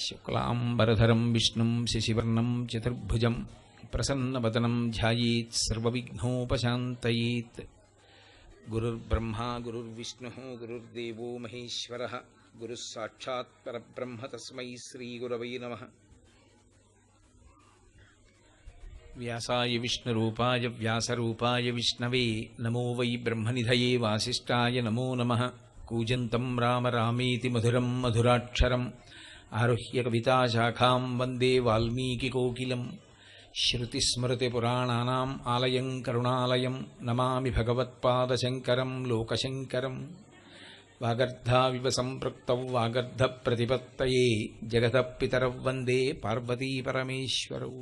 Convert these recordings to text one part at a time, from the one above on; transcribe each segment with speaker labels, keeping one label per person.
Speaker 1: శుక్లాంబరధరం విష్ణుం శశివర్ణం చతుర్భుజం ప్రసన్నవదనం ధ్యాయేత్ సర్వవిఘ్నోపశాంతయేత్. గురుర్బ్రహ్మా గురుర్విష్ణుః గురుర్దేవో మహేశ్వరః గురుః సాక్షాత్ పరబ్రహ్మ తస్మై శ్రీగురవై నమః. వ్యాసాయ విష్ణురూపాయ వ్యాసరూపాయ విష్ణవే నమో వై బ్రహ్మనిధయే వాసిష్ఠాయ నమో నమః. కూజంతం రామ రామేతి మధురం మధురాక్షరం ఆరుహ్య కవితాశాఖాం వందే వాల్మీకికోకిలం. శ్రుతిస్మృతిపురాణానాం ఆలయం కరుణాలయం నమామి భగవత్పాదశంకరం లోకశంకరం. వాగర్ధావివ సంపృక్తౌ వాగర్ధప్రతిపత్తయే జగతః పితరౌ వందే పార్వతీపరమేశ్వరౌ.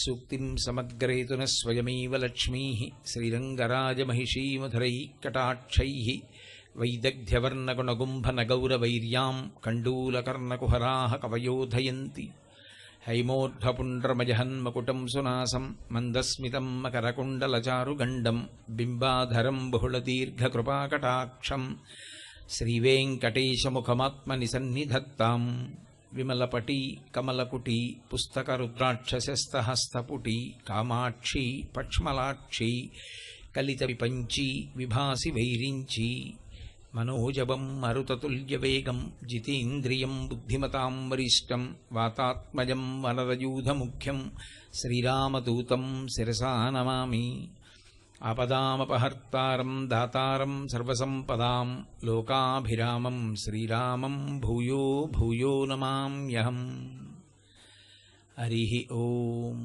Speaker 1: సూక్తిం సమగ్రేతున స్వయమేవ లక్ష్మీః శ్రీరంగరాజమహిషీమధురైః కటాక్షైః వైదగ్ధ్యవర్ణగుణగుంభనగౌరవైర్యాం కండూలకర్ణకుహరాः కవయోధయంతి. హైమోర్ధ్వపుండ్రమజహన్మకుటం సునాసం మందస్మితం మకరకుండలచారుగండం బింబాధరం బహుళదీర్ఘకృపాకటాక్షం శ్రీవేంకటేశముఖమాత్మనిసన్నిధత్తాం. విమలపటి కమలకుటి పుస్తకరుద్రాక్షసస్తహస్తపుటి కామాక్షి పక్ష్మలాక్షి కలిత విపంచి విభాసి వైరించి. మనోజవం మరుతతుల్యవేగం జితేంద్రియం బుద్ధిమతాం వరిష్టం వాతాత్మజం వనరయూధముఖ్యం శ్రీరామదూతం శిరసా నమామి. ఆపదామపహర్తారం దాతారం సర్వసంపదాం లోకాభిరామం శ్రీరామం భూయో భూయో నమామ్యహం. హరి ఓం.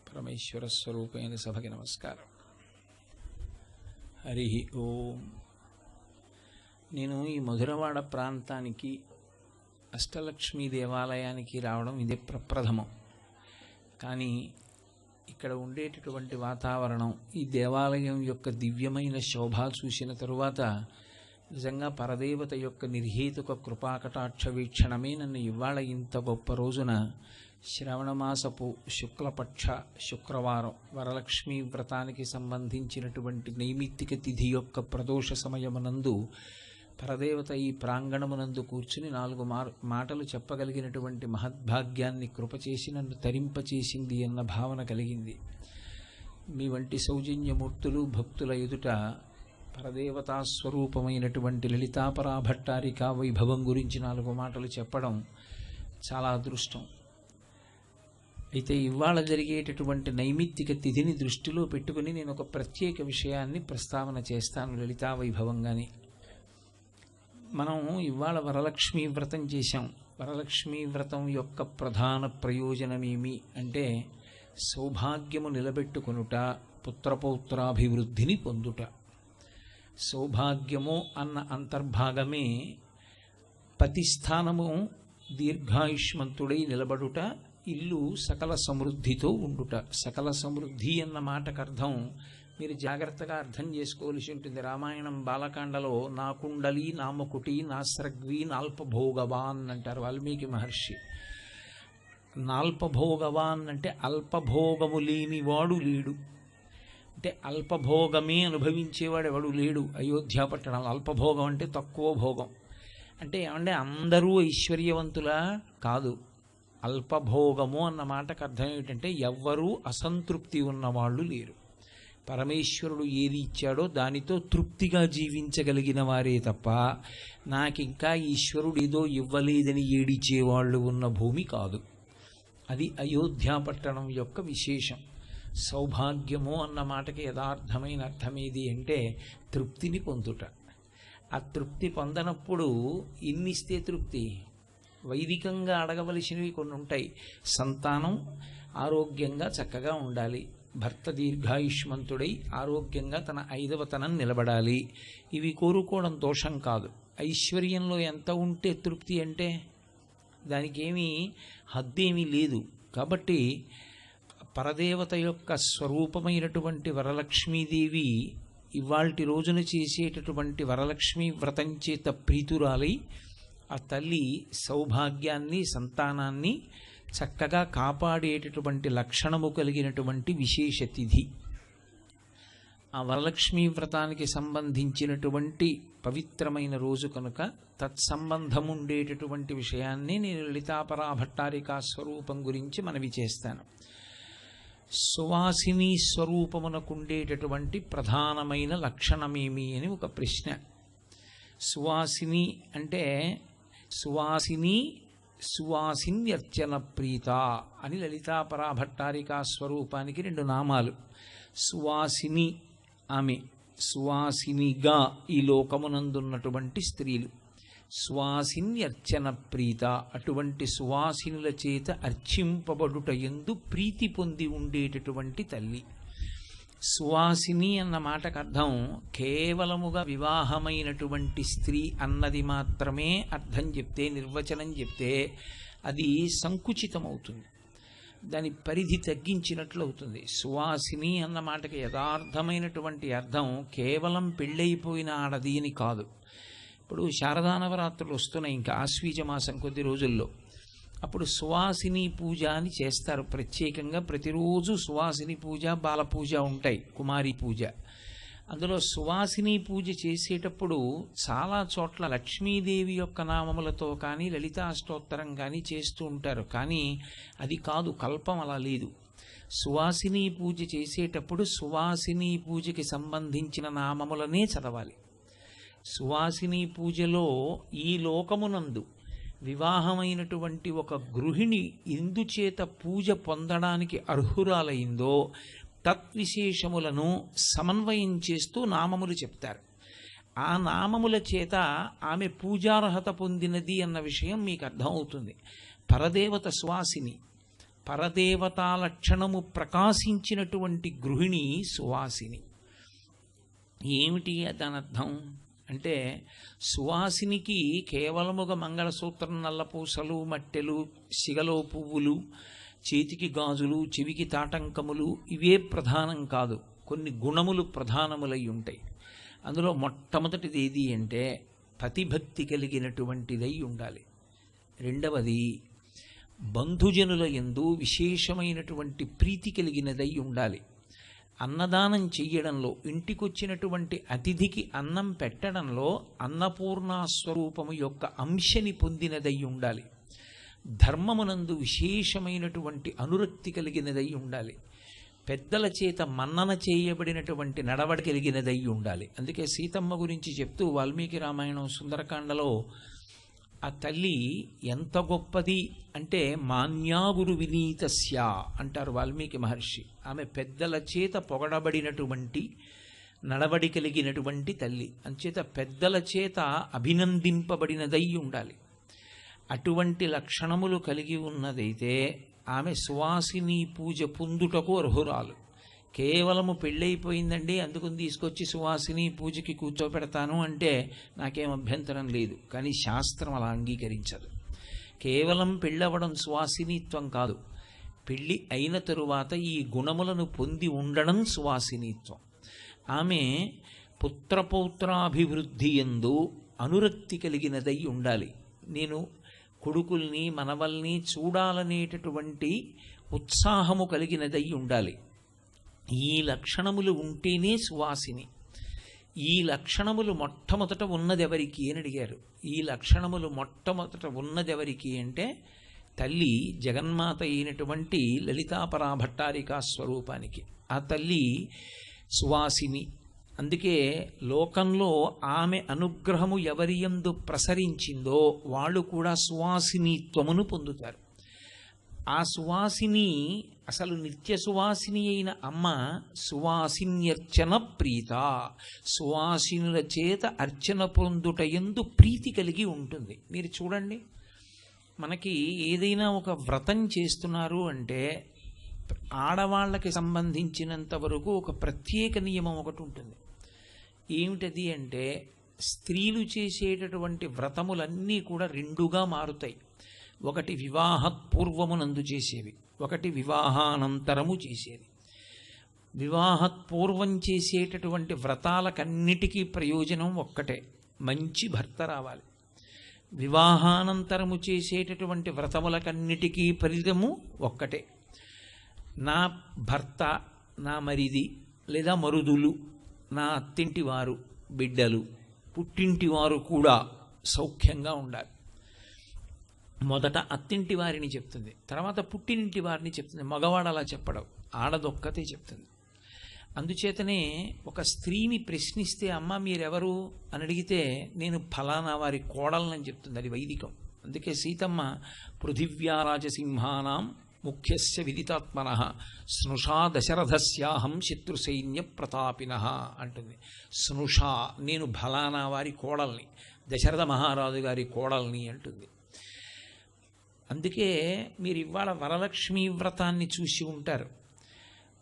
Speaker 1: పరమేశ్వరస్వరూపైన సభకి నమస్కారం. హరి ఓం. నేను ఈ మధురవాడ ప్రాంతానికి అష్టలక్ష్మీ దేవాలయానికి రావడం ఇదే ప్రప్రథమం. కానీ ఇక్కడ ఉండేటటువంటి వాతావరణం, ఈ దేవాలయం యొక్క దివ్యమైన శోభ చూసిన తరువాత నిజంగా పరదేవత యొక్క నిర్హేతుక కృపాకటాక్ష వీక్షణమే నన్ను ఇవాళ ఇంత గొప్ప రోజున శ్రవణమాసపు శుక్లపక్ష శుక్రవారం వరలక్ష్మీ వ్రతానికి సంబంధించినటువంటి నైమిత్తిక తిథి యొక్క ప్రదోష సమయమునందు పరదేవత ఈ ప్రాంగణమునందు కూర్చుని 4 మాటలు చెప్పగలిగినటువంటి మహద్భాగ్యాన్ని కృపచేసి నన్ను తరింపచేసింది అన్న భావన కలిగింది. మీ వంటి సౌజన్యమూర్తులు భక్తుల ఎదుట పరదేవతా స్వరూపమైనటువంటి లలితాపరాభట్టారిక వైభవం గురించి 4 మాటలు చెప్పడం చాలా అదృష్టం. అయితే ఇవాళ జరిగేటటువంటి నైమిత్తిక తిథిని దృష్టిలో పెట్టుకుని నేను ఒక ప్రత్యేక విషయాన్ని ప్రస్తావన చేస్తాను లలితా వైభవంగానే. మనం ఇవాళ వరలక్ష్మీ వ్రతం చేశాం. వరలక్ష్మీ వ్రతం యొక్క ప్రధాన ప్రయోజనమేమి అంటే సౌభాగ్యము నిలబెట్టుకొనుట, పుత్రపౌత్రాభివృద్ధిని పొందుట. సౌభాగ్యము అన్న అంతర్భాగమే పతిస్థానము దీర్ఘాయుష్మంతుడై నిలబడుట, ఇల్లు సకల సమృద్ధితో ఉండుట. సకల సమృద్ధి అన్న మాటకు అర్థం మీరు జాగ్రత్తగా అర్థం చేసుకోవలసి ఉంటుంది. రామాయణం బాలకాండలో నా కుండలి నామకుటి నాస్రగ్వి నాల్పభోగవాన్ అంటారు వాల్మీకి మహర్షి. నాల్పభోగవాన్ అంటే అల్పభోగము లేనివాడు లేడు, అంటే అల్పభోగమే అనుభవించేవాడు ఎవడు లేడు. అయోధ్య పట్టణం అల్పభోగం అంటే తక్కువ భోగం అంటే ఏమంటే అందరూ ఐశ్వర్యవంతులా కాదు. అల్పభోగము అన్న మాటకు అర్థం ఏమిటంటే ఎవ్వరూ అసంతృప్తి ఉన్నవాళ్ళు లేరు. పరమేశ్వరుడు ఏది ఇచ్చాడో దానితో తృప్తిగా జీవించగలిగిన వారే తప్ప నాకింకా ఈశ్వరుడు ఏదో ఇవ్వలేదని ఏడిచేవాళ్ళు ఉన్న భూమి కాదు. అది అయోధ్య పట్టణం యొక్క విశేషం. సౌభాగ్యము అన్న మాటకి యథార్థమైన అర్థమేది అంటే తృప్తిని పొందుట. ఆ తృప్తి పొందనప్పుడు ఇన్నిస్తే తృప్తి. వైదికంగా అడగవలసినవి కొన్ని ఉంటాయి. సంతానం ఆరోగ్యంగా చక్కగా ఉండాలి, భర్త దీర్ఘాయుష్మంతుడై ఆరోగ్యంగా తన 5వ తనం నిలబడాలి. ఇవి కోరుకోవడం దోషం కాదు. ఐశ్వర్యంలో ఎంత ఉంటే తృప్తి అంటే దానికి ఏమీ హద్దేమీ లేదు. కాబట్టి పరదేవత యొక్క స్వరూపమైనటువంటి వరలక్ష్మీదేవి ఇవాల్టి రోజున చేసేటటువంటి వరలక్ష్మీ వ్రతం చేత ప్రీతురాలై ఆ తల్లి సౌభాగ్యాన్ని సంతానాన్ని చక్కగా కాపాడేటటువంటి లక్షణము కలిగినటువంటి విశేష తిథి. ఆ వరలక్ష్మీ వ్రతానికి సంబంధించినటువంటి పవిత్రమైన రోజు కనుక తత్సంబంధం ఉండేటటువంటి విషయాన్ని నేను లలితాపరా భట్టారికా స్వరూపం గురించి మనవి చేస్తాను. సువాసిని స్వరూపమునకుండేటటువంటి ప్రధానమైన లక్షణమేమి అని ఒక ప్రశ్న. సువాసిని అంటే సువాసిని సువాసిన్యర్చన ప్రీత అని లలితాపరా భట్టారికా స్వరూపానికి 2 నామాలు. సువాసిని ఆమె, సువాసినిగా ఈ లోకమునందున్నటువంటి స్త్రీలు. సువాసిన్యర్చన ప్రీత, అటువంటి సువాసినుల చేత అర్చింపబడుట యందు ప్రీతి పొంది ఉండేటటువంటి తల్లి. సువాసిని అన్న మాటకు అర్థం కేవలముగా వివాహమైనటువంటి స్త్రీ అన్నది మాత్రమే అర్థం చెప్తే, నిర్వచనం చెప్తే అది సంకుచితమవుతుంది, దాని పరిధి తగ్గించినట్లు అవుతుంది. సువాసిని అన్న మాటకి యథార్థమైనటువంటి అర్థం కేవలం పెళ్ళైపోయిన ఆడది అని కాదు. ఇప్పుడు శారదానవరాత్రులు వస్తున్నాయి, ఇంకా ఆశ్వీజ మాసం కొద్ది రోజుల్లో. అప్పుడు సువాసిని పూజ అని చేస్తారు ప్రత్యేకంగా. ప్రతిరోజు సువాసిని పూజ, బాలపూజ ఉంటాయి, కుమారి పూజ. అందులో సువాసిని పూజ చేసేటప్పుడు చాలా చోట్ల లక్ష్మీదేవి యొక్క నామములతో కానీ లలితా స్తోత్రం కానీ చేస్తూ ఉంటారు. కానీ అది కాదు, కల్పం అలా లేదు. సువాసిని పూజ చేసేటప్పుడు సువాసిని పూజకి సంబంధించిన నామములనే చదవాలి. సువాసిని పూజలో ఈ లోకమునందు వివాహమైనటువంటి ఒక గృహిణి ఎందుచేత పూజ పొందడానికి అర్హురాలైందో తత్విశేషములను సమన్వయం చేస్తూ నామములు చెప్తారు. ఆ నామముల చేత ఆమె పూజార్హత పొందినది అన్న విషయం మీకు అర్థమవుతుంది. పరదేవత సువాసిని, పరదేవతా లక్షణము ప్రకాశించినటువంటి గృహిణి సువాసిని. ఏమిటి దాని అర్థం అంటే, సువాసినికి కేవలముగా మంగళసూత్రం, నల్లపూసలు, మట్టెలు, సిగలో పువ్వులు, చేతికి గాజులు, చెవికి తాటంకములు ఇవే ప్రధానం కాదు. కొన్ని గుణములు ప్రధానములై ఉంటాయి. అందులో మొట్టమొదటిది ఏది అంటే పతిభక్తి కలిగినటువంటిదై ఉండాలి. రెండవది బంధుజనుల యందు విశేషమైనటువంటి ప్రీతి కలిగినదై ఉండాలి. అన్నదానం చెయ్యడంలో, ఇంటికొచ్చినటువంటి అతిథికి అన్నం పెట్టడంలో అన్నపూర్ణా స్వరూపము యొక్క అంశని పొందినదై ఉండాలి. ధర్మమునందు విశేషమైనటువంటి అనురక్తి కలిగినదై ఉండాలి. పెద్దల చేత మన్నన చేయబడినటువంటి నడవడి కలిగినదై ఉండాలి. అందుకే సీతమ్మ గురించి చెప్తూ వాల్మీకి రామాయణం సుందరకాండలో ఆ తల్లి ఎంత గొప్పది అంటే మాన్యాగురు వినీతస్య అంటారు వాల్మీకి మహర్షి. ఆమె పెద్దల చేత పొగడబడినటువంటి నడవడి కలిగినటువంటి తల్లి, అంచేత పెద్దల చేత అభినందింపబడినదై ఉండాలి. అటువంటి లక్షణములు కలిగి ఉన్నదైతే ఆమె సువాసిని పూజ పొందుటకు అర్హురాలు. కేవలము పెళ్ళైపోయిందండి అందుకుని తీసుకొచ్చి సువాసిని పూజకి కూర్చోపెడతాను అంటే నాకేం అభ్యంతరం లేదు, కానీ శాస్త్రం అలా అంగీకరించదు. కేవలం పెళ్ళవడం సువాసినిత్వం కాదు, పెళ్ళి అయిన తరువాత ఈ గుణములను పొంది ఉండడం సువాసినిత్వం. ఆమె పుత్రపౌత్రాభివృద్ధి యందు అనురక్తి కలిగినదై ఉండాలి. నేను కొడుకుల్ని మనవల్ని చూడాలనేటటువంటి ఉత్సాహము కలిగినదై ఉండాలి. ఈ లక్షణములు ఉంటేనే సువాసిని. ఈ లక్షణములు మొట్టమొదట ఉన్నదెవరికి అని అడిగారు. ఈ లక్షణములు మొట్టమొదట ఉన్నదెవరికి అంటే తల్లి జగన్మాత అయినటువంటి లలితాపరా భట్టారికా స్వరూపానికి. ఆ తల్లి సువాసిని. అందుకే లోకంలో ఆమె అనుగ్రహము ఎవరి యందు ప్రసరించిందో వాళ్ళు కూడా సువాసినిత్వమును పొందుతారు. ఆ సువాసిని అసలు నిత్య సువాసిని అయిన అమ్మ సువాసిన్యర్చన ప్రీత, సువాసినుల చేత అర్చన పొందుట యందు ప్రీతి కలిగి ఉంటుంది. మీరు చూడండి, మనకి ఏదైనా ఒక వ్రతం చేస్తున్నారు అంటే ఆడవాళ్ళకి సంబంధించినంత వరకు ఒక ప్రత్యేక నియమం ఒకటి ఉంటుంది. ఏమిటది అంటే స్త్రీలు చేసేటటువంటి వ్రతములన్నీ కూడా రెండుగా మారుతాయి. ఒకటి వివాహపూర్వమునందు చేసేవి, ఒకటి వివాహానంతరము చేసేది. వివాహపూర్వం చేసేటటువంటి వ్రతాలకన్నిటికీ ప్రయోజనం ఒక్కటే, మంచి భర్త రావాలి. వివాహానంతరము చేసేటటువంటి వ్రతములకన్నిటికీ ఫలితము ఒక్కటే, నా భర్త, నా మరిది లేదా మరుదులు, నా అత్తింటి వారు, బిడ్డలు పుట్టింటి వారు కూడా సౌఖ్యంగా ఉండాలి. మొదట అత్తింటి వారిని చెప్తుంది, తర్వాత పుట్టినింటి వారిని చెప్తుంది. మగవాడు అలా చెప్పడం, ఆడదొక్కతే చెప్తుంది. అందుచేతనే ఒక స్త్రీని ప్రశ్నిస్తే అమ్మ మీరెవరు అని అడిగితే నేను ఫలానా వారి కోడలని చెప్తుంది. అది వైదికం. అందుకే సీతమ్మ పృథివ్యారాజసింహానాం ముఖ్యస్య విదితాత్మనః స్నుషా దశరథస్యాహం శత్రుసైన్య ప్రతాపినః అంటుంది. స్నుషా నేను ఫలానా వారి కోడల్ని, దశరథ మహారాజు గారి కోడల్ని అంటుంది. అందుకే మీరు ఇవాళ వరలక్ష్మీ వ్రతాన్ని చూసి ఉంటారు.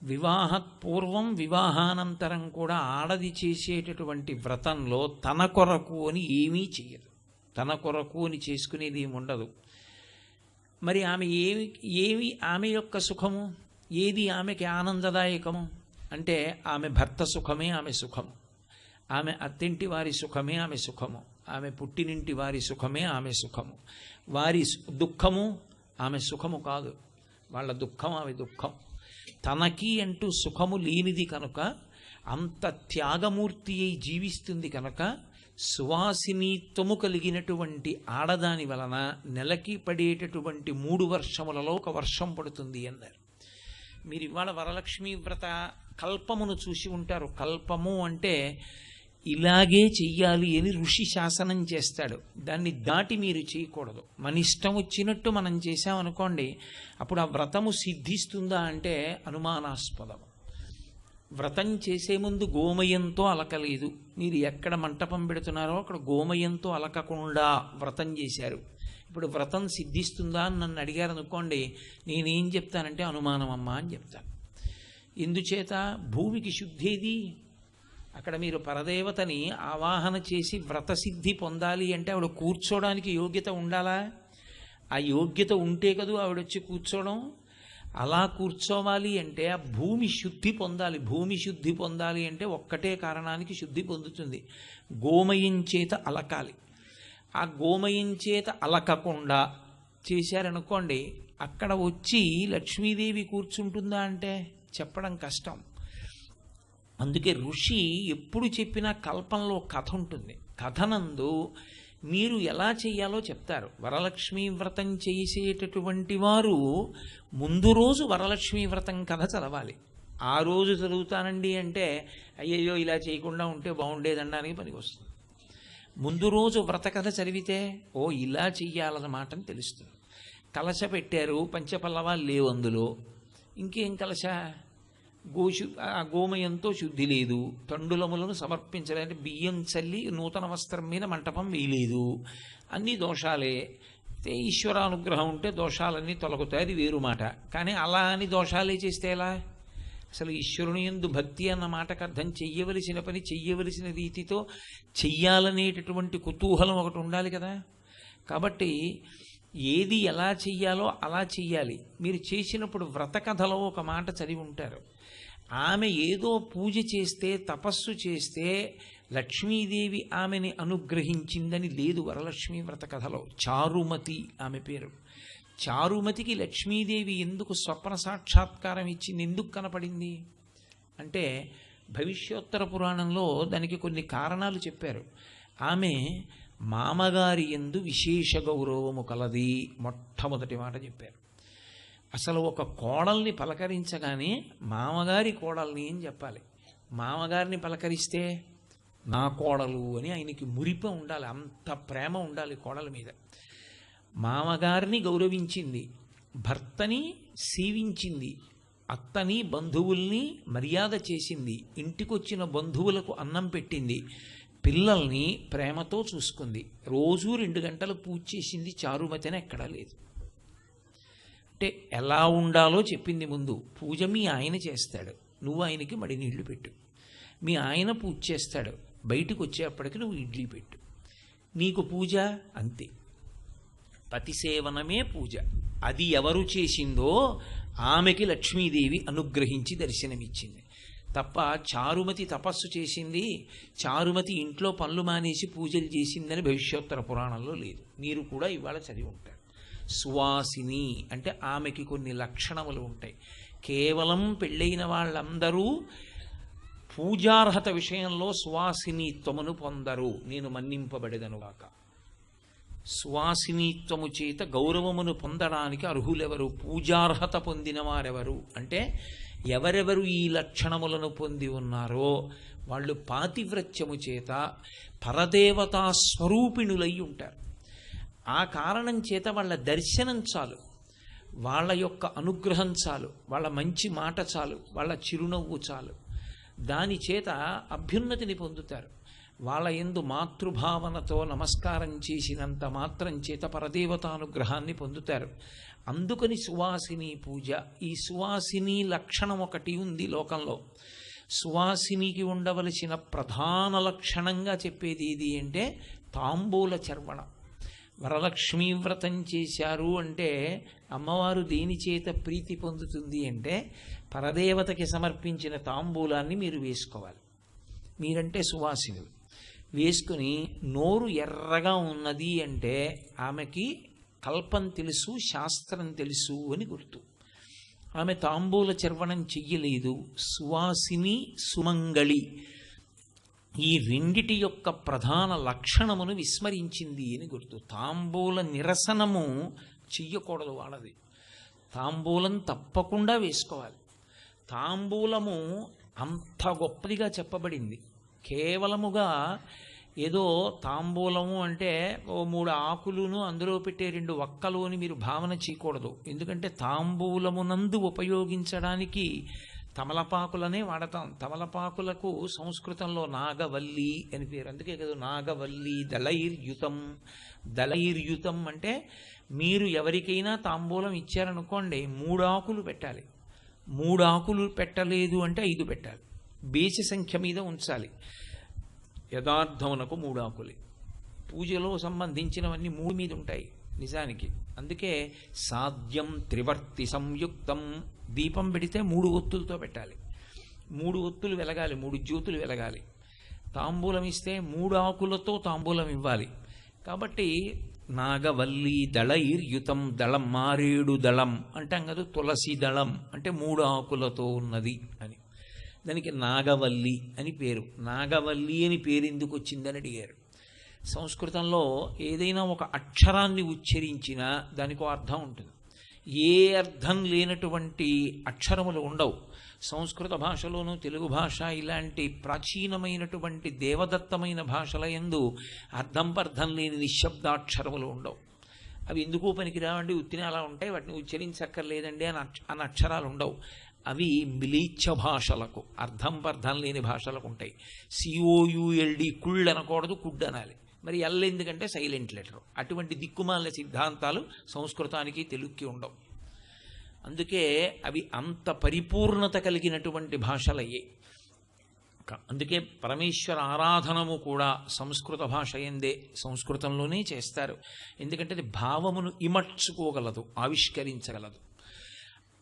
Speaker 1: వివాహపూర్వం వివాహానంతరం కూడా ఆడది చేసేటటువంటి వ్రతంలో తన కొరకు అని ఏమీ చేయదు. తన కొరకు అని చేసుకునేది ఏమి ఉండదు. మరి ఆమె ఏమి ఆమె యొక్క సుఖము, ఏది ఆమెకి ఆనందదాయకము అంటే ఆమె భర్త సుఖమే ఆమె సుఖము, ఆమె అత్తింటి వారి సుఖమే ఆమె సుఖము, ఆమె పుట్టినింటి వారి సుఖమే ఆమె సుఖము. వారి దుఃఖము ఆమె సుఖము కాదు, వాళ్ళ దుఃఖం ఆమె దుఃఖం. తనకి అంటూ సుఖము లేనిది కనుక, అంత త్యాగమూర్తి అయి జీవిస్తుంది కనుక, సువాసినీత్వము కలిగినటువంటి ఆడదాని వలన నెలకి పడేటటువంటి 3 వర్షములలో ఒక వర్షం పడుతుంది అన్నారు. మీరు ఇవాళ వరలక్ష్మీ వ్రత కల్పమును చూసి ఉంటారు. కల్పము అంటే ఇలాగే చెయ్యాలి అని ఋషి శాసనం చేస్తాడు. దాన్ని దాటి మీరు చేయకూడదు. మన ఇష్టం వచ్చినట్టు మనం చేశామనుకోండి, అప్పుడు ఆ వ్రతము సిద్ధిస్తుందా అంటే అనుమానాస్పదము. వ్రతం చేసే ముందు గోమయంతో అలకలేదు. మీరు ఎక్కడ మంటపం పెడుతున్నారో అక్కడ గోమయంతో అలకకుండా వ్రతం చేశారు. ఇప్పుడు వ్రతం సిద్ధిస్తుందా అని నన్ను అడిగారు అనుకోండి, నేనేం చెప్తానంటే అనుమానం అమ్మా అని చెప్తాను. ఎందుచేత భూమికి శుద్ధేది. అక్కడ మీరు పరదేవతని ఆవాహన చేసి వ్రతసిద్ధి పొందాలి అంటే ఆవిడ కూర్చోడానికి యోగ్యత ఉండాలా? ఆ యోగ్యత ఉంటే కదూ ఆవిడొచ్చి కూర్చోవడం. అలా కూర్చోవాలి అంటే ఆ భూమి శుద్ధి పొందాలి. భూమి శుద్ధి పొందాలి అంటే ఒక్కటే కారణానికి శుద్ధి పొందుతుంది, గోమయం చేత అలకాలి. ఆ గోమయం చేత అలకకుండా చేశారనుకోండి, అక్కడ వచ్చి లక్ష్మీదేవి కూర్చుంటుందా అంటే చెప్పడం కష్టం. అందుకే ఋషి ఎప్పుడు చెప్పినా కల్పంలో కథ ఉంటుంది. కథనందు మీరు ఎలా చెయ్యాలో చెప్తారు. వరలక్ష్మీ వ్రతం చేసేటటువంటి వారు ముందు రోజు వరలక్ష్మీ వ్రతం కథ చదవాలి. ఆ రోజు చదువుతానండి అంటే అయ్యయ్యో ఇలా చేయకుండా ఉంటే బాగుండేదనడానికి పనికి వస్తుంది. ముందు రోజు వ్రత కథ చదివితే ఓ ఇలా చెయ్యాలన్నమాట అని తెలుస్తుంది. కలశ పెట్టారు, పంచపల్లవాలు లేవు అందులో, ఇంకేం కలశ? గోమయంతో శుద్ధి లేదు, తండులములను సమర్పించలేదు, బియ్యం చల్లి నూతన వస్త్రం మీద మంటపం వేయలేదు, అన్నీ దోషాలే. ఈశ్వరానుగ్రహం ఉంటే దోషాలన్నీ తొలగుతాయి, అది వేరు మాట. కానీ అలా అని దోషాలే చేస్తే ఎలా? అసలు ఈశ్వరుని యందు భక్తి అన్న మాటకు అర్థం చెయ్యవలసిన పని చెయ్యవలసిన రీతితో చెయ్యాలనేటటువంటి కుతూహలం ఒకటి ఉండాలి కదా. కాబట్టి ఏది ఎలా చెయ్యాలో అలా చెయ్యాలి. మీరు చేసినప్పుడు వ్రత కథలో ఒక మాట చదివి ఉంటారు. ఆమె ఏదో పూజ చేస్తే, తపస్సు చేస్తే లక్ష్మీదేవి ఆమెని అనుగ్రహించిందని లేదు వరలక్ష్మీ వ్రత కథలో. చారుమతి ఆమె పేరు. చారుమతికి లక్ష్మీదేవి ఎందుకు స్వప్న సాక్షాత్కారం ఇచ్చింది, ఎందుకు కనపడింది అంటే భవిష్యోత్తర పురాణంలో దానికి కొన్ని కారణాలు చెప్పారు. ఆమె మామగారి యందు విశేష గౌరవము కలది, మొట్టమొదటి మాట చెప్పారు. అసలు ఒక కోడల్ని పలకరించగానే మామగారి కోడల్ని అని చెప్పాలి. మామగారిని పలకరిస్తే నా కోడలు అని ఆయనకి మురిప ఉండాలి, అంత ప్రేమ ఉండాలి కోడల మీద. మామగారిని గౌరవించింది, భర్తని సేవించింది, అత్తని బంధువుల్ని మర్యాద చేసింది, ఇంటికొచ్చిన బంధువులకు అన్నం పెట్టింది, పిల్లల్ని ప్రేమతో చూసుకుంది, రోజూ 2 గంటలు పూజ చేసింది. చారుమతి అని ఎక్కడా లేదు. అంటే ఎలా ఉండాలో చెప్పింది ముందు. పూజ మీ ఆయన చేస్తాడు, నువ్వు ఆయనకి మడి నీళ్లు పెట్టు. మీ ఆయన పూజ చేస్తాడు, బయటకు వచ్చేప్పటికి నువ్వు ఇడ్లీ పెట్టు. నీకు పూజ అంతే. పతిసేవనమే పూజ. అది ఎవరు చేసిందో ఆమెకి లక్ష్మీదేవి అనుగ్రహించి దర్శనమిచ్చింది తప్ప చారుమతి తపస్సు చేసింది, చారుమతి ఇంట్లో పనులు మానేసి పూజలు చేసిందని భవిష్యోత్తర పురాణంలో లేదు. మీరు కూడా ఇవాళ చదివి ఉంటారు. సువాసిని అంటే ఆమెకి కొన్ని లక్షణములు ఉంటాయి. కేవలం పెళ్ళైన వాళ్ళందరూ పూజార్హత విషయంలో సువాసినీత్వమును పొందరు, నేను మన్నింపబడేదనుగాక. సువాసినీత్వము చేత గౌరవమును పొందడానికి అర్హులెవరు? పూజార్హత పొందిన వారెవరు అంటే ఎవరెవరు ఈ లక్షణములను పొంది ఉన్నారో వాళ్ళు పాతివ్రత్యము చేత పరదేవతా స్వరూపిణులై ఉంటారు. ఆ కారణం చేత వాళ్ళ దర్శనం చాలు, వాళ్ళ యొక్క అనుగ్రహం చాలు, వాళ్ళ మంచి మాట చాలు, వాళ్ళ చిరునవ్వు చాలు, దాని చేత అభ్యున్నతిని పొందుతారు. వాళ్ళ యందు మాతృభావనతో నమస్కారం చేసినంత మాత్రం చేత పరదేవతానుగ్రహాన్ని పొందుతారు. అందుకని సువాసిని పూజ. ఈ సువాసిని లక్షణం ఒకటి ఉంది లోకంలో. సువాసినికి ఉండవలసిన ప్రధాన లక్షణంగా చెప్పేది ఏది అంటే తాంబూల చర్వణం. వరలక్ష్మీ వ్రతం చేశారు అంటే అమ్మవారు దేని చేత ప్రీతి పొందుతుంది అంటే పరదేవతకి సమర్పించిన తాంబూలాన్ని మీరు వేసుకోవాలి. మీరంటే సువాసినులు. వేసుకుని నోరు ఎర్రగా ఉన్నది అంటే ఆమెకి కల్పం తెలుసు, శాస్త్రం తెలుసు అని గుర్తు. ఆమె తాంబూల చర్వణం చెయ్యలేదు. సువాసిని, సుమంగళి ఈ రెండిటి యొక్క ప్రధాన లక్షణమును విస్మరించింది అని గుర్తు. తాంబూల నిరసనము చెయ్యకూడదు వాళ్ళది. తాంబూలం తప్పకుండా వేసుకోవాలి. తాంబూలము అంత గొప్పదిగా చెప్పబడింది. కేవలముగా ఏదో తాంబూలము అంటే ఓ 3 ఆకులును అందులో పెట్టే 2 వక్కలు అని మీరు భావన చేయకూడదు. ఎందుకంటే తాంబూలమునందు ఉపయోగించడానికి తమలపాకులనే వాడతాం. తమలపాకులకు సంస్కృతంలో నాగవల్లి అని పేరు. అందుకే కదా నాగవల్లి దళైర్యుతం. దళైర్యుతం అంటే మీరు ఎవరికైనా తాంబూలం ఇచ్చారనుకోండి 3 ఆకులు పెట్టాలి. 3 ఆకులు పెట్టలేదు అంటే 5 పెట్టాలి. బేస సంఖ్య మీద ఉంచాలి. యథార్థమునకు 3 ఆకులే. పూజలో సంబంధించినవన్నీ 3 మీద ఉంటాయి నిజానికి. అందుకే సాధ్యం త్రివర్తి సంయుక్తం. దీపం పెడితే 3 ఒత్తులతో పెట్టాలి. 3 ఒత్తులు వెలగాలి, 3 జ్యోతులు వెలగాలి. తాంబూలం ఇస్తే 3 ఆకులతో తాంబూలం ఇవ్వాలి. కాబట్టి నాగవల్లి దళైర్యుతం. దళం మారేడు దళం అంటాం కదా, తులసి దళం అంటే 3 ఆకులతో ఉన్నది అని. దానికి నాగవల్లి అని పేరు. నాగవల్లి అని పేరు ఎందుకు వచ్చిందని అడిగారు. సంస్కృతంలో ఏదైనా ఒక అక్షరాన్ని ఉచ్చరించినా దానికి అర్థం ఉంటుంది. ఏ అర్థం లేనటువంటి అక్షరములు ఉండవు. సంస్కృత భాషలోనూ తెలుగు భాష ఇలాంటి ప్రాచీనమైనటువంటి దేవదత్తమైన భాషల యందు అర్థం పర్థం లేని నిశ్శబ్దాక్షరములు ఉండవు. అవి ఎందుకు పనికిరావండి, ఉత్తిని అలా ఉంటాయి, వాటిని ఉచ్చరించక్కర్లేదండి అని అక్షరాలు ఉండవు. అవి మిలీచ్ఛ భాషలకు, అర్థం పర్థం లేని భాషలకు ఉంటాయి. COULD కుళ్ళు అనకూడదు, కుడ్ అనాలి. మరి ఎల్ ఎందుకంటే సైలెంట్ లెటర్. అటువంటి దిక్కుమాలిన సిద్ధాంతాలు సంస్కృతానికి తెలుగుకి ఉండవు. అందుకే అవి అంత పరిపూర్ణత కలిగినటువంటి భాషలయ్యే. అందుకే పరమేశ్వర ఆరాధనము కూడా సంస్కృత భాష ఎందే, సంస్కృతంలోనే చేస్తారు. ఎందుకంటే అది భావమును ఇమర్చుకోగలదు, ఆవిష్కరించగలదు.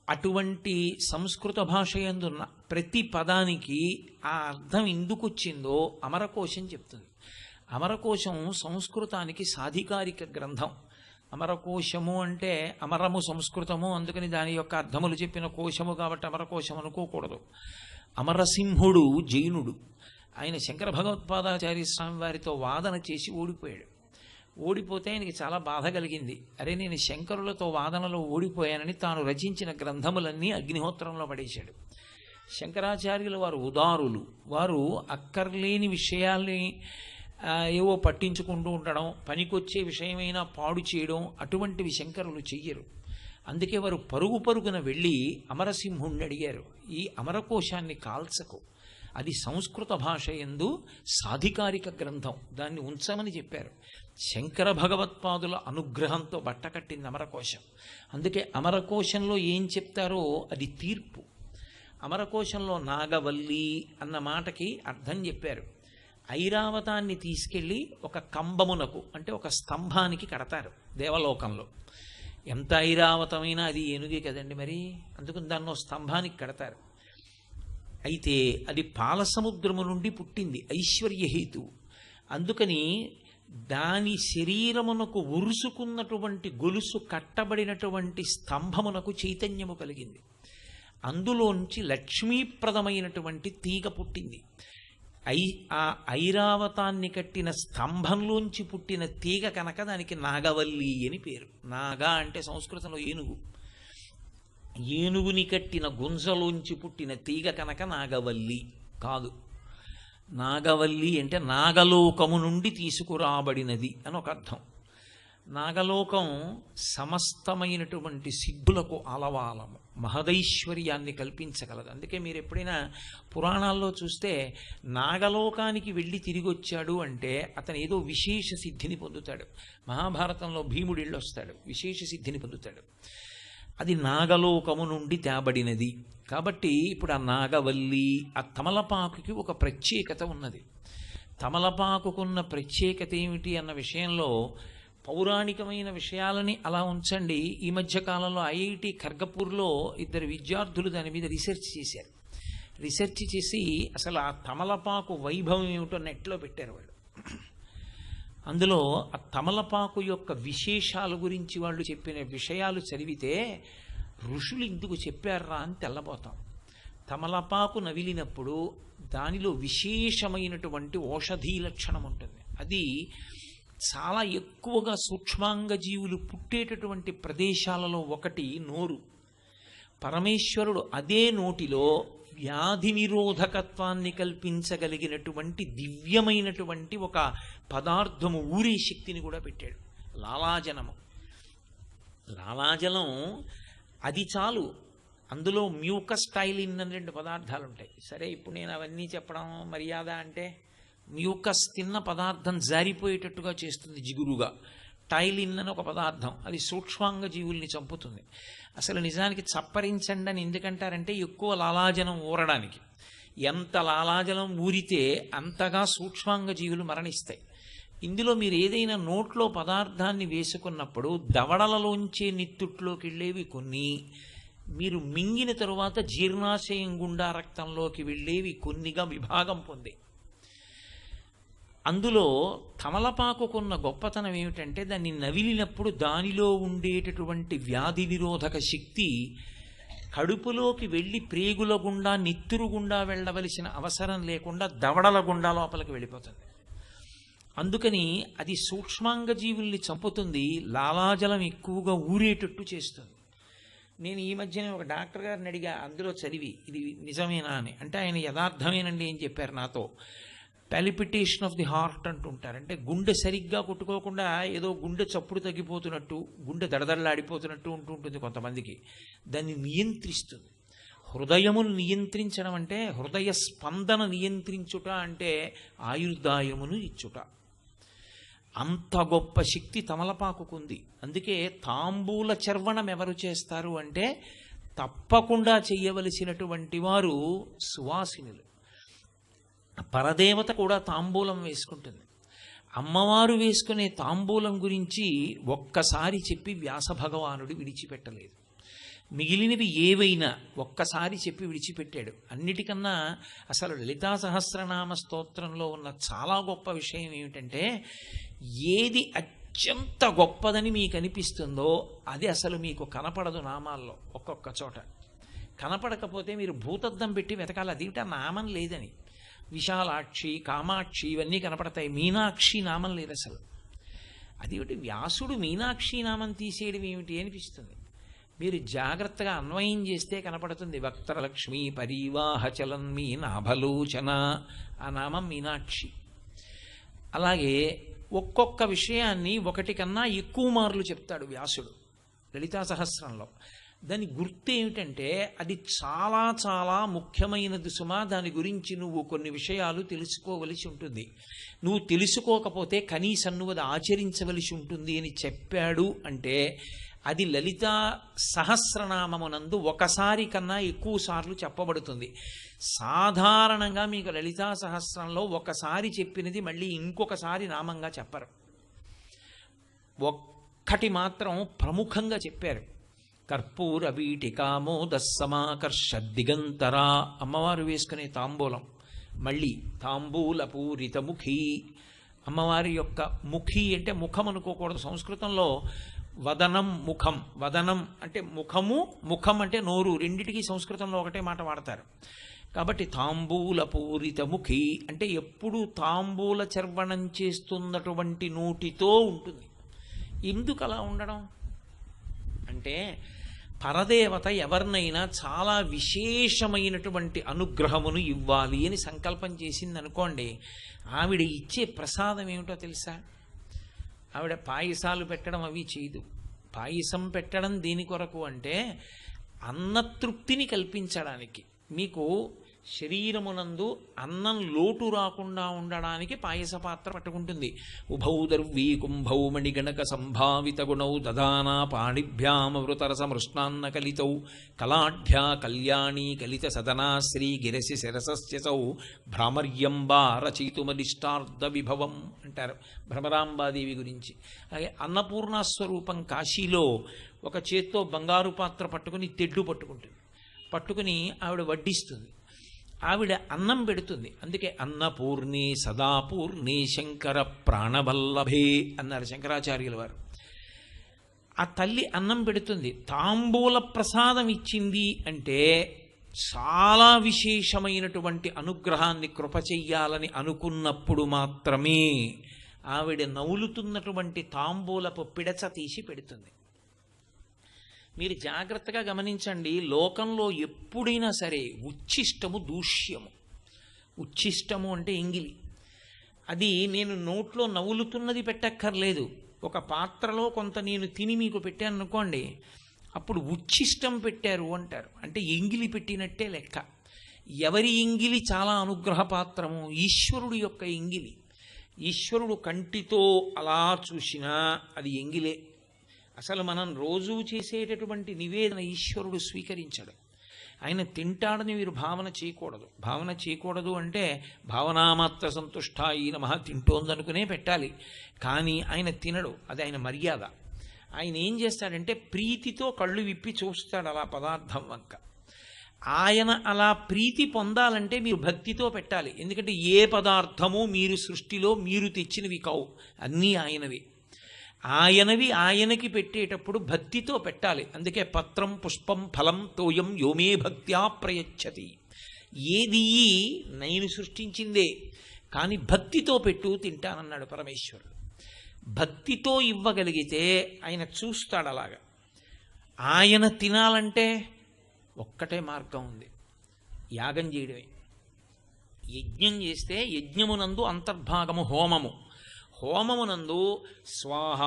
Speaker 1: అటువంటి సంస్కృత భాష యందున్న ప్రతి పదానికి ఆ అర్థం ఎందుకు వచ్చిందో అమరకోశం చెప్తుంది. అమరకోశం సంస్కృతానికి సాధికారిక గ్రంథం. అమరకోశము అంటే అమరము సంస్కృతము, అందుకని దాని యొక్క అర్థములు చెప్పిన కోశము కాబట్టి అమరకోశం అనుకోకూడదు. అమరసింహుడు జైనుడు. ఆయన శంకర భగవత్పాదాచార్య స్వామి వారితో వాదన చేసి ఓడిపోయాడు. ఓడిపోతే ఆయనకి చాలా బాధ కలిగింది. అరే, నేను శంకరులతో వాదనలో ఓడిపోయానని తాను రచించిన గ్రంథములన్నీ అగ్నిహోత్రంలో పడేశాడు. శంకరాచార్యుల వారు ఉదారులు. వారు అక్కర్లేని విషయాల్ని ఏవో పట్టించుకుంటూ ఉండడం, పనికొచ్చే విషయమైనా పాడు చేయడం, అటువంటివి శంకరులు చెయ్యరు. అందుకే వారు పరుగున వెళ్ళి అమరసింహుణ్ణి అడిగారు, ఈ అమరకోశాన్ని కాల్చకు, అది సంస్కృత భాష యందు సాధికారిక గ్రంథం, దాన్ని ఉంచమని చెప్పారు. శంకర భగవత్పాదుల అనుగ్రహంతో బట్టకట్టింది అమరకోశం. అందుకే అమరకోశంలో ఏం చెప్తారో అది తీర్పు. అమరకోశంలో నాగవల్లి అన్న మాటకి అర్థం చెప్పారు. ఐరావతాన్ని తీసుకెళ్ళి ఒక కంబమునకు అంటే ఒక స్తంభానికి కడతారు దేవలోకంలో. ఎంత ఐరావతమైనా అది ఏనుగే కదండి మరి, అందుకని దాన్ని స్తంభానికి కడతారు. అయితే అది పాలసముద్రము నుండి పుట్టింది, ఐశ్వర్యహేతు. అందుకని దాని శరీరమునకు ఉరుసుకున్నటువంటి గొలుసు కట్టబడినటువంటి స్తంభమునకు చైతన్యము కలిగింది. అందులోంచి లక్ష్మీప్రదమైనటువంటి తీగ పుట్టింది. ఆ ఐరావతాన్ని కట్టిన స్తంభంలోంచి పుట్టిన తీగ కనుక దానికి నాగవల్లి అని పేరు. నాగా అంటే సంస్కృతంలో ఏనుగు. ఏనుగుని కట్టిన గుంజలోంచి పుట్టిన తీగ కనుక నాగవల్లి కాదు. నాగవల్లి అంటే నాగలోకము నుండి తీసుకురాబడినది అని ఒక అర్థం. నాగలోకం సమస్తమైనటువంటి సిద్ధులకు ఆలవాలము, మహదైశ్వర్యాన్ని కల్పించగలదు. అందుకే మీరు ఎప్పుడైనా పురాణాల్లో చూస్తే నాగలోకానికి వెళ్ళి తిరిగి వచ్చాడు అంటే అతను ఏదో విశేష సిద్ధిని పొందుతాడు. మహాభారతంలో భీముడు వెళ్ళొస్తాడు, విశేష సిద్ధిని పొందుతాడు. అది నాగలోకము నుండి తేబడినది. కాబట్టి ఇప్పుడు ఆ నాగవల్లి, ఆ తమలపాకుకి ఒక ప్రత్యేకత ఉన్నది. తమలపాకుకున్న ప్రత్యేకత ఏమిటి అన్న విషయంలో పౌరాణికమైన విషయాలని అలా ఉంచండి. ఈ మధ్య కాలంలో ఐఐటి ఖర్గపూర్లో 2 విద్యార్థులు దాని మీద రీసెర్చ్ చేశారు. రీసెర్చ్ చేసి అసలు ఆ తమలపాకు వైభవం ఏమిటో నెట్లో పెట్టారు వాళ్ళు. అందులో ఆ తమలపాకు యొక్క విశేషాల గురించి వాళ్ళు చెప్పిన విషయాలు చదివితే ఋషులు ఇందుకు చెప్పారా అని తెల్లబోతాం. తమలపాకు నవిలినప్పుడు దానిలో విశేషమైనటువంటి ఔషధీ లక్షణం ఉంటుంది. అది చాలా ఎక్కువగా సూక్ష్మాంగ జీవులు పుట్టేటటువంటి ప్రదేశాలలో ఒకటి నోరు. పరమేశ్వరుడు అదే నోటిలో వ్యాధి నిరోధకత్వాన్ని కల్పించగలిగినటువంటి దివ్యమైనటువంటి ఒక పదార్థము, ఊరే శక్తిని కూడా పెట్టాడు. లాలాజలము. లాలాజలం అది చాలు. అందులో మ్యూకస్ టైలిన్ అని 2 పదార్థాలు ఉంటాయి. సరే, ఇప్పుడు నేను అవన్నీ చెప్పడం మర్యాద అంటే, మ్యూకస్ తిన్న పదార్థం జారిపోయేటట్టుగా చేస్తుంది జిగురుగా. టైలిన్ అని ఒక పదార్థం, అది సూక్ష్మాంగ జీవుల్ని చంపుతుంది. అసలు నిజానికి చప్పరించండి అని ఎందుకంటారంటే ఎక్కువ లాలాజలం ఊరడానికి. ఎంత లాలాజలం ఊరితే అంతగా సూక్ష్మాంగ జీవులు మరణిస్తాయి. ఇందులో మీరు ఏదైనా నోట్లో పదార్థాన్ని వేసుకున్నప్పుడు దవడలలోంచే నిత్తుట్లోకి వెళ్ళేవి కొన్ని, మీరు మింగిన తరువాత జీర్ణాశయం గుండా రక్తంలోకి వెళ్ళేవి కొన్నిగా విభాగం పొందే. అందులో తమలపాకుకున్న గొప్పతనం ఏమిటంటే దాన్ని నవిలినప్పుడు దానిలో ఉండేటటువంటి వ్యాధి నిరోధక శక్తి కడుపులోకి వెళ్ళి ప్రేగుల గుండా, నిత్తురు గుండా వెళ్ళవలసిన అవసరం లేకుండా దవడల గుండా లోపలికి వెళ్ళిపోతుంది. అందుకని అది సూక్ష్మాంగ జీవుల్ని చంపుతుంది, లాలాజలం ఎక్కువగా ఊరేటట్టు చేస్తుంది. నేను ఈ మధ్యనే ఒక డాక్టర్ గారిని అడిగా, అందులో చదివి ఇది నిజమేనా అని. అంటే ఆయన యథార్థమేనండి ఏం చెప్పారు నాతో. పాలిపిటేషన్ ఆఫ్ ది హార్ట్ అంటుంటారు. అంటే గుండె సరిగ్గా కొట్టుకోకుండా ఏదో గుండె చప్పుడు తగ్గిపోతున్నట్టు, గుండె దడదడలాడిపోతున్నట్టు ఉంటుంటుంది కొంతమందికి. దాన్ని నియంత్రిస్తుంది. హృదయమును నియంత్రించడం అంటే, హృదయ స్పందన నియంత్రించుట అంటే ఆయుర్దాయమును ఇచ్చుట. అంత గొప్ప శక్తి తమలపాకుకుంది. అందుకే తాంబూల చర్వణం ఎవరు చేస్తారు అంటే తప్పకుండా చెయ్యవలసినటువంటి వారు సువాసినులు. పరదేవత కూడా తాంబూలం వేసుకుంటుంది. అమ్మవారు వేసుకునే తాంబూలం గురించి ఒక్కసారి చెప్పి వ్యాస భగవానుడు విడిచిపెట్టలేదు. మిగిలినవి ఏవైనా ఒక్కసారి చెప్పి విడిచిపెట్టాడు. అన్నిటికన్నా అసలు లలితా సహస్రనామ స్తోత్రంలో ఉన్న చాలా గొప్ప విషయం ఏమిటంటే, ఏది అత్యంత గొప్పదని మీకు అనిపిస్తుందో అది అసలు మీకు కనపడదు నామాల్లో. ఒక్కొక్క చోట కనపడకపోతే మీరు భూతద్దం పెట్టి వెతకాలి, అదేమిటి ఆ నామం లేదని. విశాలాక్షి, కామాక్షి ఇవన్నీ కనపడతాయి, మీనాక్షి నామం లేదు అసలు. అదేమిటి వ్యాసుడు మీనాక్షి నామం తీసేయడం ఏమిటి అనిపిస్తుంది. మీరు జాగ్రత్తగా అన్వయం చేస్తే కనపడుతుంది. వక్త్రలక్ష్మి పరివాహచలన్ మీనాభలోచన, ఆ నామం మీనాక్షి. అలాగే ఒక్కొక్క విషయాన్ని ఒకటి కన్నా ఎక్కువ మార్లు చెప్తాడు వ్యాసుడు లలితా సహస్రంలో. దాని గుర్తు ఏమిటంటే అది చాలా చాలా ముఖ్యమైనది సుమా, దాని గురించి నువ్వు కొన్ని విషయాలు తెలుసుకోవలసి ఉంటుంది, నువ్వు తెలుసుకోకపోతే కనీసం నువ్వు అది ఆచరించవలసి ఉంటుంది అని చెప్పాడు. అంటే అది లలితా సహస్రనామమునందు ఒకసారి కన్నా ఎక్కువ సార్లు చెప్పబడుతుంది. సాధారణంగా మీకు లలితా సహస్రంలో ఒకసారి చెప్పినది మళ్ళీ ఇంకొకసారి నామంగా చెప్పరు. ఒక్కటి మాత్రం ప్రముఖంగా చెప్పారు. కర్పూర వీటికామోద సమాకర్ష దిగంతరా, అమ్మవారు వేసుకునే తాంబూలం. మళ్ళీ తాంబూల పూరిత ముఖి, అమ్మవారి యొక్క ముఖి అంటే ముఖం అనుకోకూడదు. సంస్కృతంలో వదనం ముఖం. వదనం అంటే ముఖము, ముఖం అంటే నోరు, రెండిటికి సంస్కృతంలో ఒకటే మాట వాడతారు. కాబట్టి తాంబూల పూరిత ముఖి అంటే ఎప్పుడు తాంబూల చర్వణం చేస్తున్నటువంటి నోటితో ఉంటుంది. ఎందుకు అలా ఉండడం అంటే, పరదేవత ఎవరినైనా చాలా విశేషమైనటువంటి అనుగ్రహమును ఇవ్వాలి అని సంకల్పం చేసింది అనుకోండి, ఆవిడ ఇచ్చే ప్రసాదం ఏమిటో తెలుసా? ఆవిడ పాయసాలు పెట్టడం అవి చేయదు. పాయసం పెట్టడం దేని కొరకు అంటే అన్నతృప్తిని కల్పించడానికి. మీకు శరీరమునందు అన్నం లోటు రాకుండా ఉండడానికి పాయస పాత్ర పట్టుకుంటుంది. ఉభౌ దర్వీ కుంభౌ మణిగణక సంభావిత గుణౌ దదానా పాణిభ్యామృతరస మృష్ణాన్న కలితౌ కలాఢ్యా కళ్యాణీ కలిత సదనా శ్రీ గిరసి శిరసస్యసౌ భ్రామర్యంబా రచయితుమదిష్టార్థ విభవం అంటారు భ్రమరాంబాదేవి గురించి. అలాగే అన్నపూర్ణాస్వరూపం కాశీలో ఒక చేత్తో బంగారు పాత్ర పట్టుకుని తెడ్డు పట్టుకుని ఆవిడ వడ్డిస్తుంది. ఆవిడ అన్నం పెడుతుంది. అందుకే అన్నపూర్ణి సదాపూర్ణి శంకర ప్రాణవల్లభే అన్నారు శంకరాచార్యుల వారు. ఆ తల్లి అన్నం పెడుతుంది. తాంబూల ప్రసాదం ఇచ్చింది అంటే చాలా విశేషమైనటువంటి అనుగ్రహాన్ని కృప చెయ్యాలని అనుకున్నప్పుడు మాత్రమే ఆవిడ నవ్వులుతున్నటువంటి తాంబూలపు పిడచ తీసి పెడుతుంది. మీరు జాగ్రత్తగా గమనించండి, లోకంలో ఎప్పుడైనా సరే ఉచ్ఛిష్టము దూష్యము. ఉచ్ఛిష్టము అంటే ఎంగిలి. అది నేను నోట్లో నవ్వులుతున్నది పెట్టక్కర్లేదు. ఒక పాత్రలో కొంత నేను తిని మీకు పెట్టాను అనుకోండి, అప్పుడు ఉచ్ఛిష్టం పెట్టారు అంటారు. అంటే ఎంగిలి పెట్టినట్టే లెక్క. ఎవరి ఎంగిలి చాలా అనుగ్రహపాత్రము? ఈశ్వరుడు యొక్క ఎంగిలి. ఈశ్వరుడు కంటితో అలా చూసినా అది ఎంగిలే. అసలు మనం రోజూ చేసేటటువంటి నివేదన ఈశ్వరుడు స్వీకరించడు. ఆయన తింటాడని మీరు భావన చేయకూడదు అంటే భావనామాత్ర సంతుష్టాయి నమః తింటోందనుకునే పెట్టాలి. కానీ ఆయన తినడు, అది ఆయన మర్యాద. ఆయన ఏం చేస్తాడంటే ప్రీతితో కళ్ళు విప్పి చూస్తాడు అలా పదార్థం వంక. ఆయన అలా ప్రీతి పొందాలంటే మీరు భక్తితో పెట్టాలి. ఎందుకంటే ఏ పదార్థము మీరు సృష్టిలో మీరు తెచ్చినవి కావు, అన్నీ ఆయనవి. ఆయనకి పెట్టేటప్పుడు భక్తితో పెట్టాలి. అందుకే పత్రం పుష్పం ఫలం తోయం యోమే భక్త్యా ప్రయచ్చతి. ఏది నేను సృష్టించిందే, కానీ భక్తితో పెట్టు తింటానన్నాడు పరమేశ్వరుడు. భక్తితో ఇవ్వగలిగితే ఆయన చూస్తాడు అలాగా. ఆయన తినాలంటే ఒక్కటే మార్గం ఉంది, యాగం చేయడమే. యజ్ఞం చేస్తే యజ్ఞమునందు అంతర్భాగము హోమము. హోమమునందు స్వాహ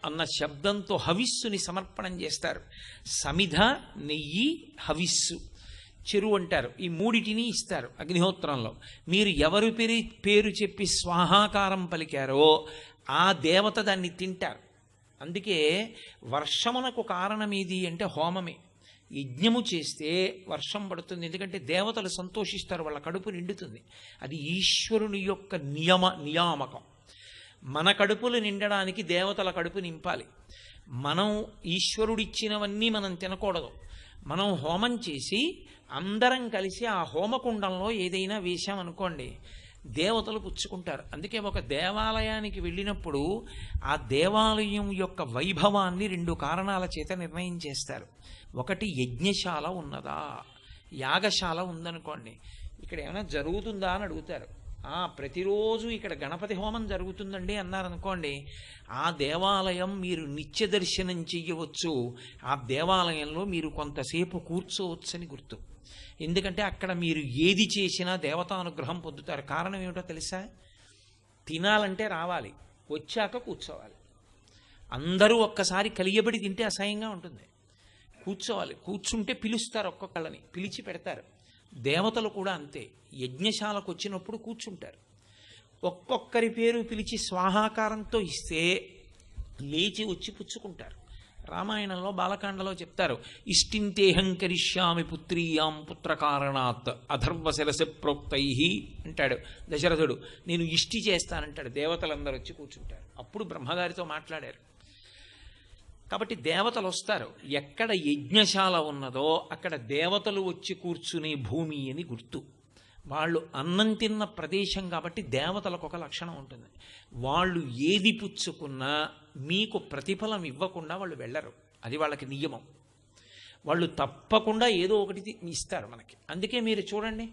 Speaker 1: అన్న శబ్దంతో హవిస్సుని సమర్పణం చేస్తారు. సమిధ, నెయ్యి, హవిస్సు, చెరు అంటారు. ఈ మూడిటిని ఇస్తారు అగ్నిహోత్రంలో. మీరు ఎవరి పేరు చెప్పి స్వాహాకారం పలికారో ఆ దేవత దాన్ని తింటారు. అందుకే వర్షమునకు కారణం ఏది అంటే హోమమే. యజ్ఞము చేస్తే వర్షం పడుతుంది, ఎందుకంటే దేవతలు సంతోషిస్తారు, వాళ్ళ కడుపు నిండుతుంది. అది ఈశ్వరుని యొక్క నియామకం. మన కడుపులు నిండడానికి దేవతల కడుపు నింపాలి. మనం ఈశ్వరుడిచ్చినవన్నీ మనం తినకూడదు. మనం హోమం చేసి అందరం కలిసి ఆ హోమకుండంలో ఏదైనా వేశామనుకోండి, దేవతలు పుచ్చుకుంటారు. అందుకే ఒక దేవాలయానికి వెళ్ళినప్పుడు ఆ దేవాలయం యొక్క వైభవాన్ని 2 కారణాల చేత నిర్ణయం చేస్తారు. ఒకటి, యజ్ఞశాల ఉన్నదా, యాగశాల ఉందనుకోండి, ఇక్కడ ఏమైనా జరుగుతుందా అని అడుగుతారు. ప్రతిరోజు ఇక్కడ గణపతి హోమం జరుగుతుందండి అన్నారనుకోండి, ఆ దేవాలయం మీరు నిత్య దర్శనం చెయ్యవచ్చు. ఆ దేవాలయంలో మీరు కొంతసేపు కూర్చోవచ్చని గుర్తు. ఎందుకంటే అక్కడ మీరు ఏది చేసినా దేవతానుగ్రహం పొందుతారు. కారణం ఏమిటో తెలుసా? తినాలంటే రావాలి, వచ్చాక కూర్చోవాలి. అందరూ ఒక్కసారి కలియబడి తింటే అసహ్యంగా ఉంటుంది. కూర్చోవాలి, కూర్చుంటే పిలుస్తారు, ఒక్కొక్కళ్ళని పిలిచి పెడతారు. దేవతలు కూడా అంతే, యజ్ఞశాలకు వచ్చినప్పుడు కూర్చుంటారు. ఒక్కొక్కరి పేరు పిలిచి స్వాహాకారంతో ఇస్తే లేచి వచ్చి పుచ్చుకుంటారు. రామాయణంలో బాలకాండలో చెప్తారు, ఇష్టింతేహం కరిష్యామి పుత్రీయాం పుత్రకారణాత్ అధర్వశిరసి ప్రోక్తై అంటాడు దశరథుడు. నేను ఇష్టి చేస్తానంటాడు. దేవతలందరూ వచ్చి కూర్చుంటారు. అప్పుడు బ్రహ్మగారితో మాట్లాడారు. కాబట్టి దేవతలు వస్తారు. ఎక్కడ యజ్ఞశాల ఉన్నదో అక్కడ దేవతలు వచ్చి కూర్చునే భూమి అని గుర్తు. వాళ్ళు అన్నం తిన్న ప్రదేశం కాబట్టి దేవతలకు ఒక లక్షణం ఉంటుంది. వాళ్ళు ఏది పుచ్చుకున్నా మీకు ప్రతిఫలం ఇవ్వకుండా వాళ్ళు వెళ్ళరు. అది వాళ్ళకి నియమం. వాళ్ళు తప్పకుండా ఏదో ఒకటి ఇస్తారు మనకి. అందుకే మీరు చూడండి,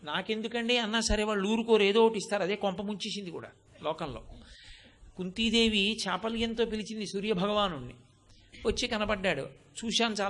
Speaker 1: నాకెందుకండి అన్నా సరే వాళ్ళు ఊరుకోరు, ఏదో ఒకటి ఇస్తారు. అదే కొంప ముంచేసింది కూడా లోకంలో. కుంతీదేవి చాపల్యంతో పిలిచింది సూర్యభగవానుణ్ణి. వచ్చి కనబడ్డాడు, చూశాను చాలా